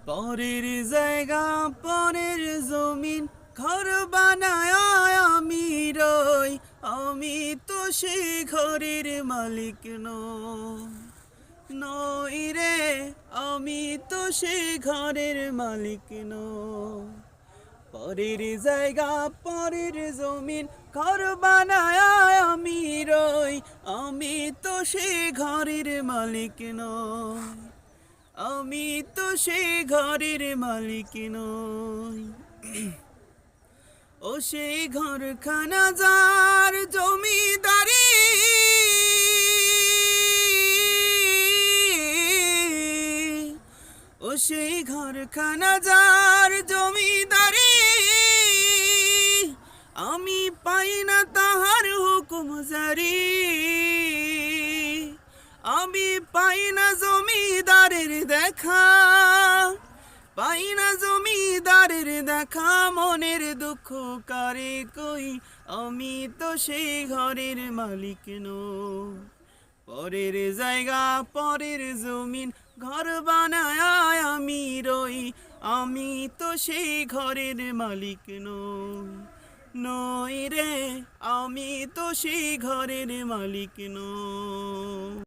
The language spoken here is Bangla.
পরের জায়গা পরের জমিন ঘর বানায় আমি রই, আমি তো সেই ঘরের মালিক নই রে, আমি তো সেই ঘরের মালিক নই। পরের জায়গা পরের জমিন ঘর বানায় আমি রই, আমি তো সেই ঘরের মালিক নই, আমি তো সেই ঘরের মালিক নই। ও সেই ঘরখানা যার জমিদারি, ও সেই ঘরখানা যার জমিদারি, আমি পাই না তাহার হুকুম জারি, আমি পাই না জমিদারের দেখা, পাই না জমিদারের দেখা, মনের দুঃখ কারে কই, আমি তো সেই ঘরের মালিক নই। পরের জায়গা পরের জমিন ঘর বানায় আমি রই, আমি তো সেই ঘরের মালিক নই রে, আমি তো সেই ঘরের মালিক নই।